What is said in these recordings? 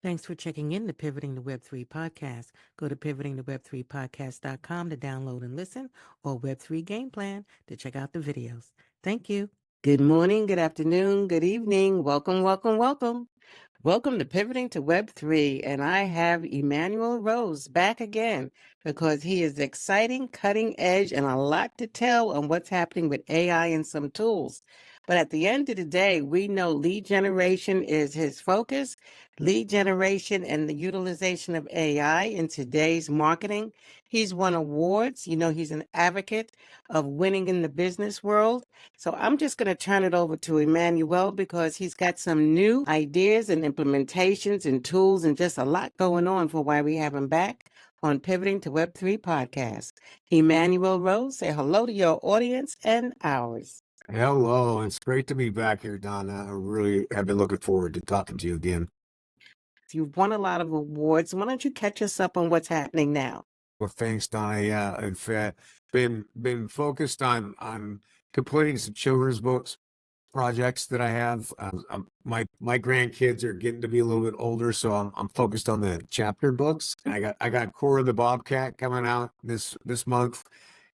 Thanks for checking in the Pivoting to Web3 podcast. Go to pivotingtoweb3podcast.com to download and listen, or Web3 Game Plan to check out the videos. Thank you. Good morning, good afternoon, good evening. Welcome, welcome, welcome. Welcome to Pivoting to Web3, and I have Emmanuel Rose back again because he is exciting, cutting edge, and a lot to tell on what's happening with AI and some tools. But at the end of the day, we know lead generation is his focus, lead generation and the utilization of AI in today's marketing. He's won awards. He's an advocate of winning in the business world. So I'm just going to turn it over to Emmanuel because he's got some new ideas and implementations and tools and just a lot going on for why we have him back on Pivoting to Web3 podcast. Emmanuel Rose, say hello to your audience and ours. Hello, it's great to be back here, Donna. I really have been looking forward to talking to you again. You've won a lot of awards. Why don't you catch us up on what's happening now? Well, thanks, Donna. Yeah, I've been focused on completing some children's books projects that I have. My grandkids are getting to be a little bit older, so I'm focused on the chapter books. I got Cora the Bobcat coming out this month,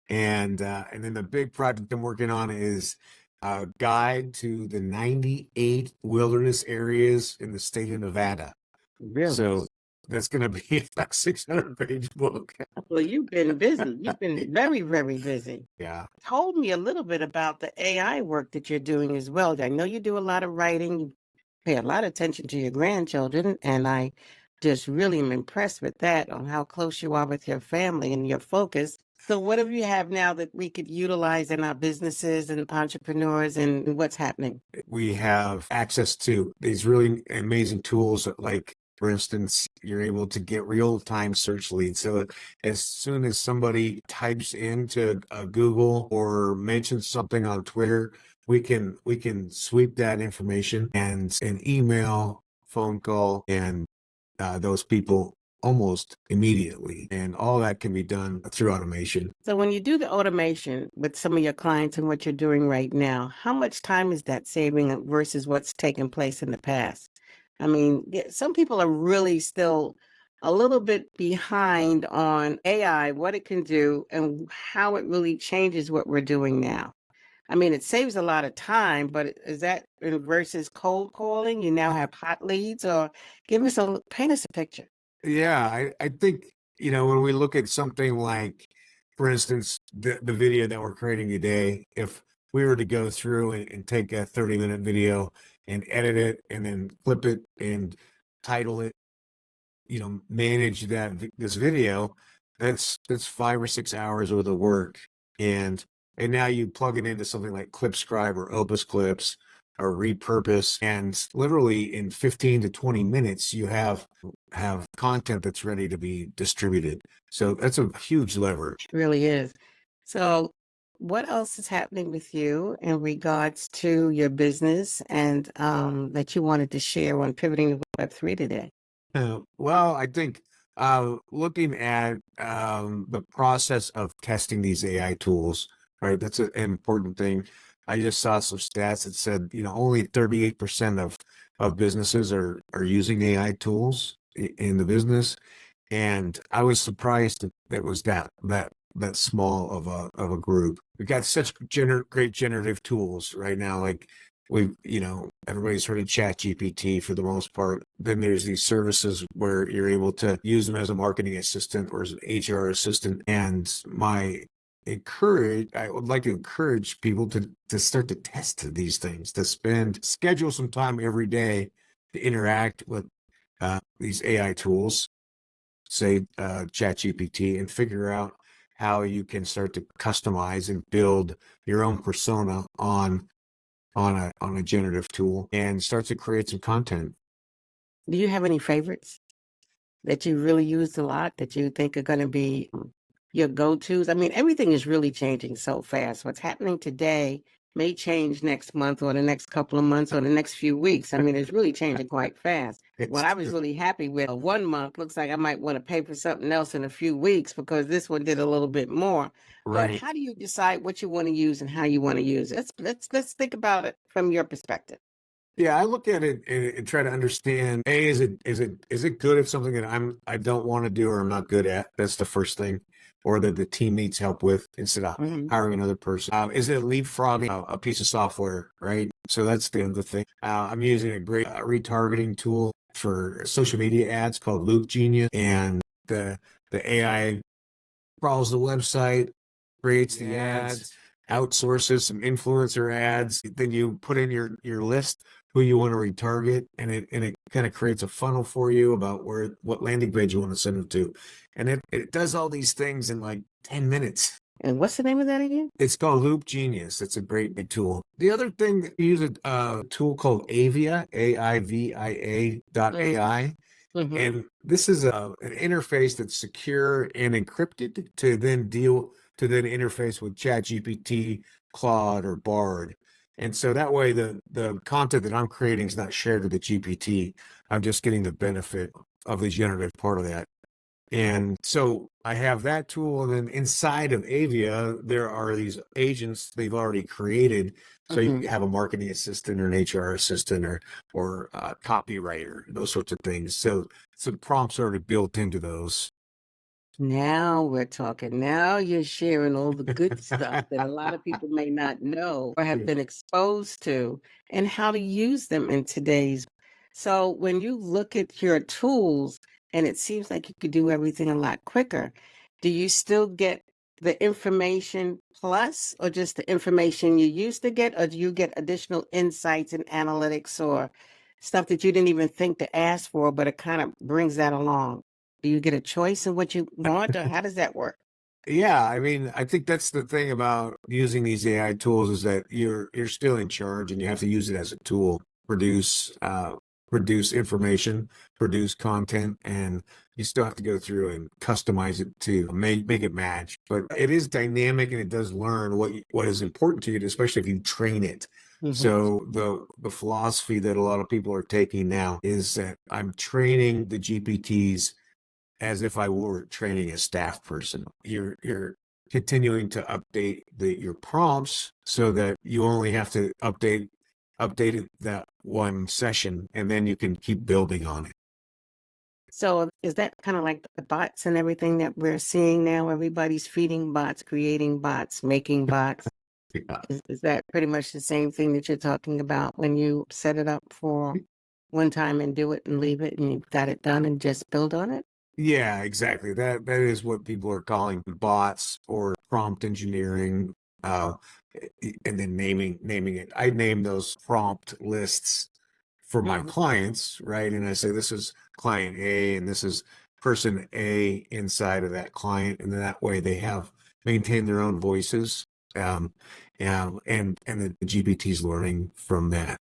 and then the big project I'm working on is a guide to the 98 wilderness areas in the state of Nevada. Really? So that's going to be a 600-page book. Well, you've been busy. You've been very, very busy. Yeah. Told me a little bit about the AI work that you're doing as well. I know you do a lot of writing. You pay a lot of attention to your grandchildren, and I just really am impressed with that on how close you are with your family and your focus. So what do you have now that we could utilize in our businesses and entrepreneurs, and what's happening? We have access to these really amazing tools like, for instance, you're able to get real-time search leads. So as soon as somebody types into Google or mentions something on Twitter, we can sweep that information and an email, phone call, and those people almost immediately. And all that can be done through automation. So when you do the automation with some of your clients and what you're doing right now, how much time is that saving versus what's taken place in the past? I mean, some people are really still a little bit behind on AI, what it can do, and how it really changes what we're doing now. I mean, it saves a lot of time, but is that versus cold calling? You now have hot leads, or paint us a picture. Yeah, I think, when we look at something like, for instance, the video that we're creating today, if we were to go through and take a 30-minute video and edit it and then clip it and title it, manage this video, that's 5 or 6 hours worth of work. And now you plug it into something like Clipscribe or Opus Clips or Repurpose, and literally in 15 to 20 minutes, you have content that's ready to be distributed. So that's a huge leverage. It really is. So what else is happening with you in regards to your business and that you wanted to share on Pivoting to Web3 today? Well, I think looking at the process of testing these AI tools, right? That's an important thing. I just saw some stats that said, only 38% of businesses are using AI tools in the business, and I was surprised that it was that small of a group. We've got such great generative tools right now, like everybody's heard of ChatGPT for the most part. Then there's these services where you're able to use them as a marketing assistant or as an HR assistant. And I would like to encourage people to start to test these things, to schedule some time every day to interact with these AI tools, say ChatGPT, and figure out how you can start to customize and build your own persona on a generative tool and start to create some content. Do you have any favorites that you really used a lot that you think are going to be your go-tos? I mean, everything is really changing so fast. What's happening today may change next month or the next couple of months or the next few weeks. I mean, it's really changing quite fast. What I was really happy with 1 month looks like I might want to pay for something else in a few weeks because this one did a little bit more. But Right. how do you decide what you want to use and how you want to use it? Let's think about it from your perspective. Yeah, I look at it and try to understand, A, is it good at something that I don't want to do or I'm not good at? That's the first thing. Or that the team needs help with instead of hiring another person. Is it leapfrogging a piece of software, right? So that's the other thing. I'm using a great retargeting tool for social media ads called Loopgenius, and the AI crawls the website, creates the ads, outsources some influencer ads. Then you put in your list who you want to retarget, and it kind of creates a funnel for you about what landing page you want to send them to. And it does all these things in like 10 minutes. And what's the name of that again? It's called Loopgenius. It's a great big tool. The other thing, you use a tool called Avia, Aivia.ai. And this is an interface that's secure and encrypted to then interface with ChatGPT, Claude, or Bard. And so that way the content that I'm creating is not shared with the GPT. I'm just getting the benefit of the generative part of that. And so I have that tool, and then inside of Avia, there are these agents they've already created. So you have a marketing assistant or an HR assistant or a copywriter, those sorts of things. So the prompts are already built into those. Now we're talking. Now you're sharing all the good stuff that a lot of people may not know or have been exposed to and how to use them in today's. So when you look at your tools and it seems like you could do everything a lot quicker, do you still get the information plus or just the information you used to get, or do you get additional insights and analytics or stuff that you didn't even think to ask for, but it kind of brings that along? Do you get a choice in what you want, or how does that work? Yeah, I mean, I think that's the thing about using these AI tools is that you're still in charge and you have to use it as a tool, produce information, produce content, and you still have to go through and customize it to make it match. But it is dynamic and it does learn what is important to you, especially if you train it. So the philosophy that a lot of people are taking now is that I'm training the GPTs as if I were training a staff person. You're continuing to update your prompts so that you only have to update it that one session, and then you can keep building on it. So is that kind of like the bots and everything that we're seeing now? Everybody's feeding bots, creating bots, making bots. Yeah. Is that pretty much the same thing that you're talking about when you set it up for one time and do it and leave it and you've got it done and just build on it? Yeah, exactly. That is what people are calling bots or prompt engineering, and then naming it. I name those prompt lists for my clients, right? And I say this is client A and this is person A inside of that client, and then that way they have maintained their own voices, and the GPT's learning from that.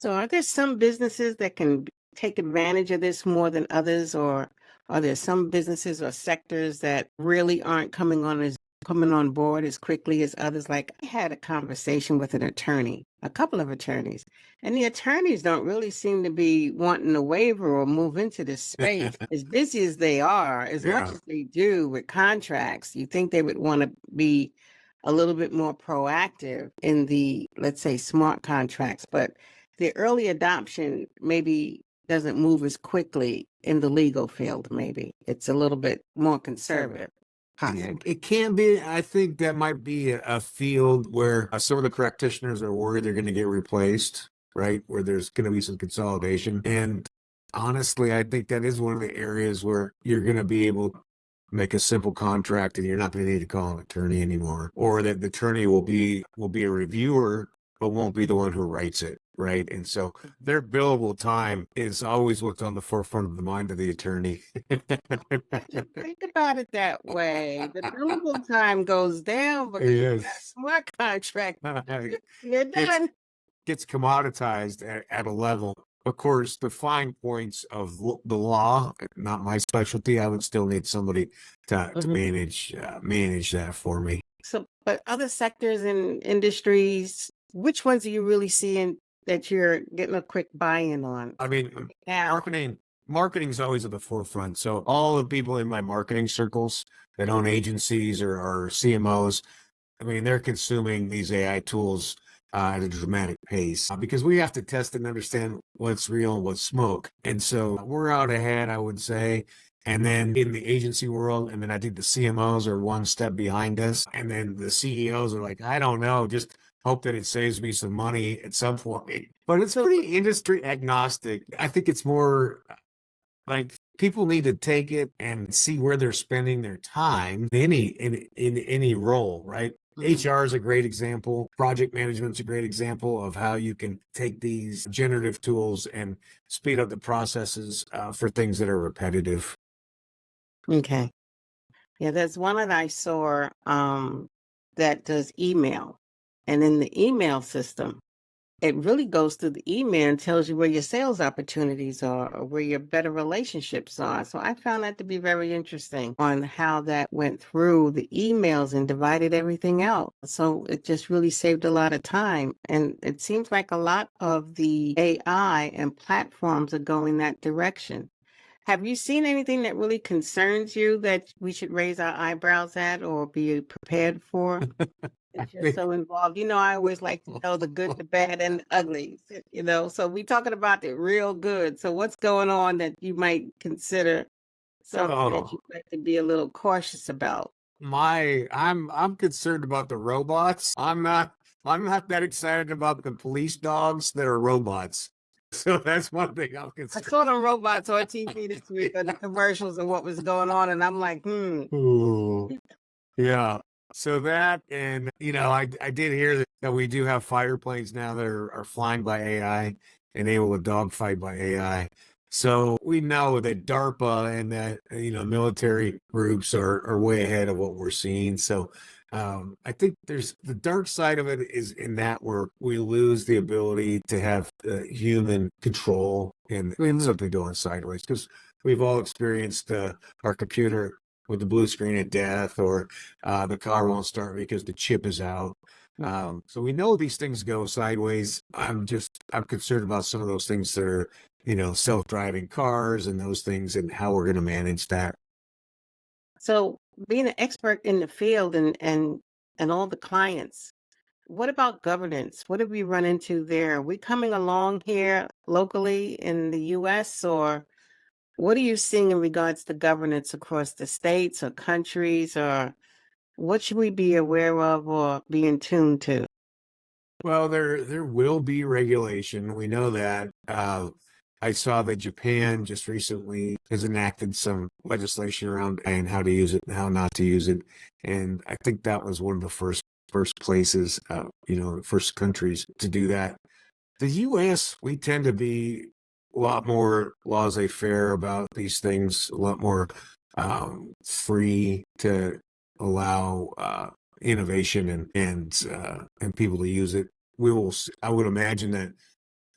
So are there some businesses that can take advantage of this more than others, or are there some businesses or sectors that really aren't coming on board as quickly as others? Like I had a conversation with an attorney, a couple of attorneys, and the attorneys don't really seem to be wanting to waiver or move into this space. As busy as they are, as much Yeah. as they do with contracts, you think they would want to be a little bit more proactive in the, let's say, smart contracts, but the early adoption maybe doesn't move as quickly in the legal field. Maybe it's a little bit more conservative. Yeah, it can be. I think that might be a field where some of the practitioners are worried they're going to get replaced, right? Where there's going to be some consolidation. And honestly, I think that is one of the areas where you're going to be able to make a simple contract and you're not going to need to call an attorney anymore, or that the attorney will be a reviewer but won't be the one who writes it, right? And so their billable time is always what's on the forefront of the mind of the attorney. Think about it that way. The billable time goes down because Yes. smart contract, you're It's done. gets commoditized at a level. Of course, the fine points of the law, not my specialty. I would still need somebody to manage that for me. So, but other sectors and industries, which ones are you really seeing that you're getting a quick buy-in on? I mean, Now, marketing is always at the forefront. So all the people in my marketing circles that own agencies or CMOs, I mean, they're consuming these AI tools at a dramatic pace because we have to test and understand what's real and what's smoke. And so we're out ahead, I would say. And then in the agency world, and then I think the CMOs are one step behind us. And then the CEOs are like, I don't know, just hope that it saves me some money at some point. But it's pretty industry agnostic. I think it's more like people need to take it and see where they're spending their time in any role, right? HR is a great example. Project management's a great example of how you can take these generative tools and speed up the processes for things that are repetitive. Okay. Yeah, there's one that I saw that does email. And in the email system, it really goes through the email and tells you where your sales opportunities are or where your better relationships are. So I found that to be very interesting on how that went through the emails and divided everything out. So it just really saved a lot of time. And it seems like a lot of the AI and platforms are going that direction. Have you seen anything that really concerns you that we should raise our eyebrows at or be prepared for? If you're so involved, I always like to know the good, the bad, and the ugly, So we talking about the real good. So what's going on that you might consider something that you'd like to be a little cautious about? I'm concerned about the robots. I'm not that excited about the police dogs that are robots. So that's one thing I'm I concerned. saw them robots on TV this week on the commercials and what was going on, and I'm like, Ooh. Yeah. So that, and I did hear that we do have fighter planes now that are flying by AI and able to dogfight by AI. So we know that DARPA and that military groups are way ahead of what we're seeing. So I think there's the dark side of it is in that where we lose the ability to have human control and when something going sideways because we've all experienced our computer with the blue screen of death or the car won't start because the chip is out. So we know these things go sideways. I'm concerned about some of those things that are, self-driving cars and those things and how we're going to manage that. So being an expert in the field and all the clients, what about governance? What did we run into there? Are we coming along here locally in the US, or what are you seeing in regards to governance across the states or countries, or what should we be aware of or be in tune to? Well, there will be regulation. We know that. I saw that Japan just recently has enacted some legislation around and how to use it and how not to use it. And I think that was one of the first places, first countries to do that. The U.S., we tend to be a lot more laissez-faire about these things, a lot more free to allow innovation and people to use it. I would imagine that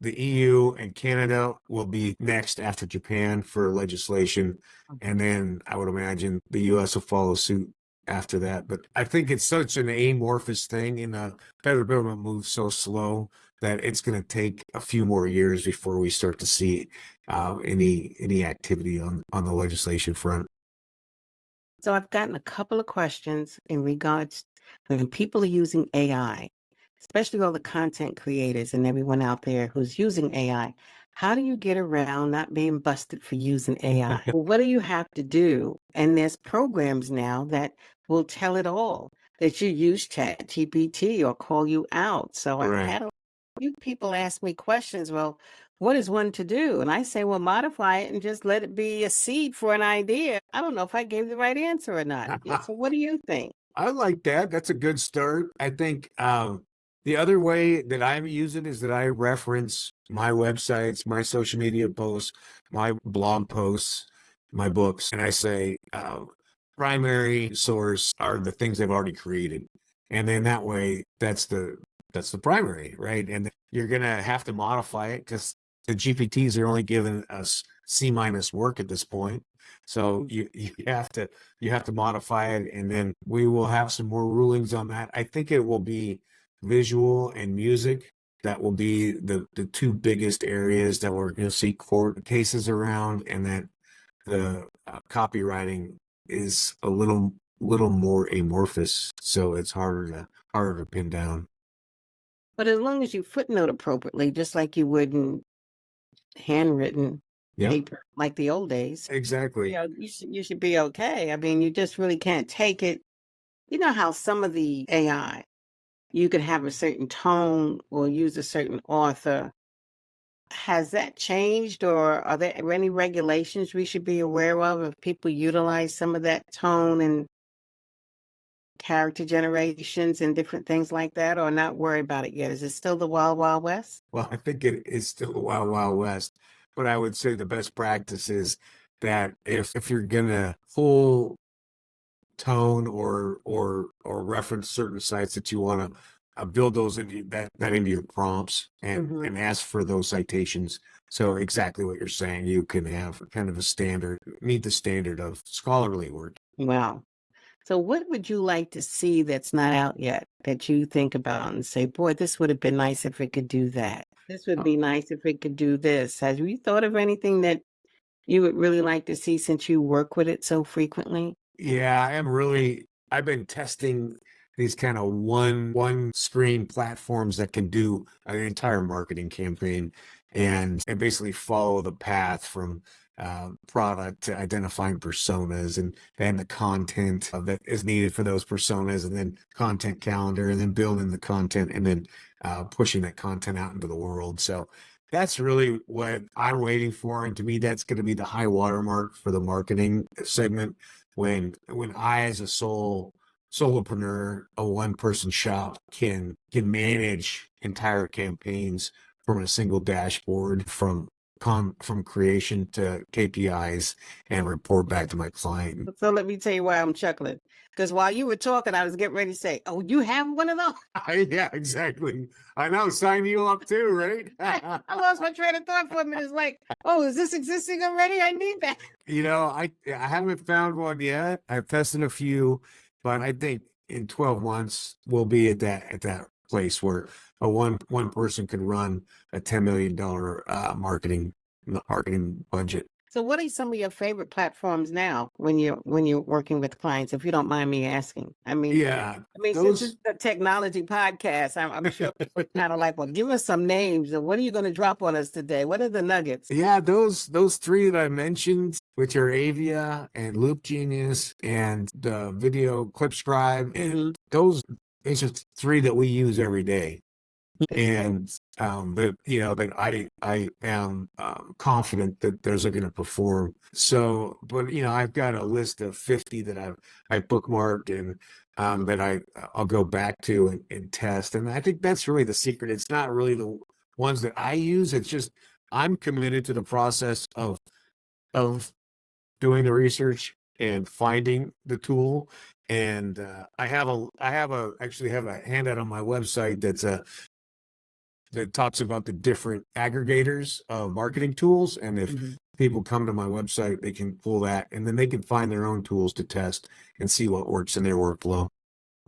the EU and Canada will be next after Japan for legislation, and then I would imagine the US will follow suit after that. But I think it's such an amorphous thing, and the federal government moves so slow that it's going to take a few more years before we start to see any activity on the legislation front. So I've gotten a couple of questions in regards when people are using AI, especially all the content creators and everyone out there who's using AI. How do you get around not being busted for using AI? Well, what do you have to do? And there's programs now that will tell it all that you use Chat GPT or call you out. So I've Right. had a few people ask me questions. Well, what is one to do? And I say, well, modify it and just let it be a seed for an idea. I don't know if I gave the right answer or not. Yeah, so what do you think? I like that. That's a good start. I think the other way that I use it is that I reference my websites, my social media posts, my blog posts, my books, and I say primary source are the things they've already created, and then that way that's the primary, right? And you're gonna have to modify it because the GPTs are only giving us C minus work at this point. So you have to modify it, and then we will have some more rulings on that. I think it will be visual and music. That will be the two biggest areas that we're going to see court cases around, and that the copywriting is a little more amorphous, so it's harder to pin down. But as long as you footnote appropriately, just like you would in handwritten Yep, paper, like the old days, exactly. you should be okay. I mean, you just really can't take it. You know how some of the AI, you could have a certain tone or use a certain author. Has that changed, or are there any regulations we should be aware of if people utilize some of that tone and character generations and different things like that, or not worry about it yet? Is it still the wild, wild west? Well, I think it is still the wild, wild west, but I would say the best practice is that if you're gonna pull tone or reference certain sites that you want to build those into that into your prompts and ask for those citations. So exactly what you're saying, you can have kind of a standard, meet the standard of scholarly work. Wow. So what would you like to see that's not out yet that you think about and say, boy, this would have been nice if it could do that. This would be nice if it could do this. Have you thought of anything that you would really like to see since you work with it so frequently? Yeah, I've been testing these kind of one screen platforms that can do an entire marketing campaign and basically follow the path from product to identifying personas and the content that is needed for those personas, and then content calendar, and then building the content, and then pushing that content out into the world. So that's really what I'm waiting for. And to me, that's going to be the high watermark for the marketing segment when I, as a solopreneur, a one-person shop, can manage entire campaigns from a single dashboard, from creation to KPIs, and report back to my client. So let me tell you why I'm chuckling. Because while you were talking, I was getting ready to say, oh, you have one of those? Yeah, exactly. I know. Sign you up too, right? I lost my train of thought for a minute. It's like, oh, is this existing already? I need that. I haven't found one yet. I've tested a few, but I think in 12 months we'll be at that place where a one person can run a $10 million marketing budget. So what are some of your favorite platforms now when you're working with clients, if you don't mind me asking? Yeah, Since it's those a technology podcast, I'm sure people are kind of like, well, give us some names. And what are you going to drop on us today? What are the nuggets? yeah, those three that I mentioned, which are Avia and Loopgenius and the video Clipscribe, and those are three that we use every day. And but that I am confident that those are going to perform. So, but I've got a list of 50 that I bookmarked, and that I'll go back to and test. And I think that's really the secret. It's not really the ones that I use. It's just I'm committed to the process of doing the research and finding the tool. And I actually have a handout on my website that talks about the different aggregators of marketing tools. And if people come to my website, they can pull that, and then they can find their own tools to test and see what works in their workflow.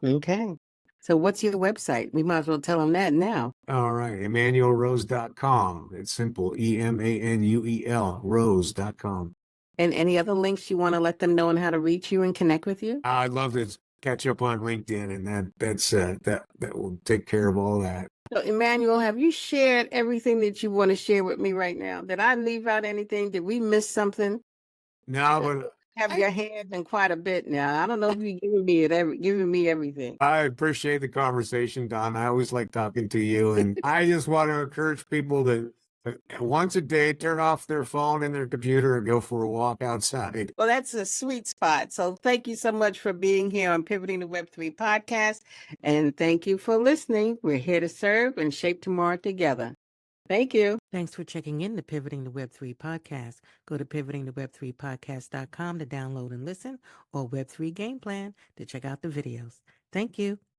Okay. So what's your website? We might as well tell them that now. All right. EmmanuelRose.com. It's simple. EMANUEL Rose.com. And any other links you want to let them know on how to reach you and connect with you? I'd love to catch up on LinkedIn, and that will take care of all that. So, Emmanuel, have you shared everything that you want to share with me right now? Did I leave out anything? Did we miss something? No, but Have your hand in quite a bit now. I don't know if you're giving me everything. I appreciate the conversation, Don. I always like talking to you, and I just want to encourage people to once a day turn off their phone and their computer and go for a walk outside. Well, that's a sweet spot. So thank you so much for being here on Pivoting to Web3 podcast. And thank you for listening. We're here to serve and shape tomorrow together. Thank you. Thanks for checking in the Pivoting to Web3 podcast. Go to pivotingtoweb3podcast.com to download and listen, or Web3 Game Plan to check out the videos. Thank you.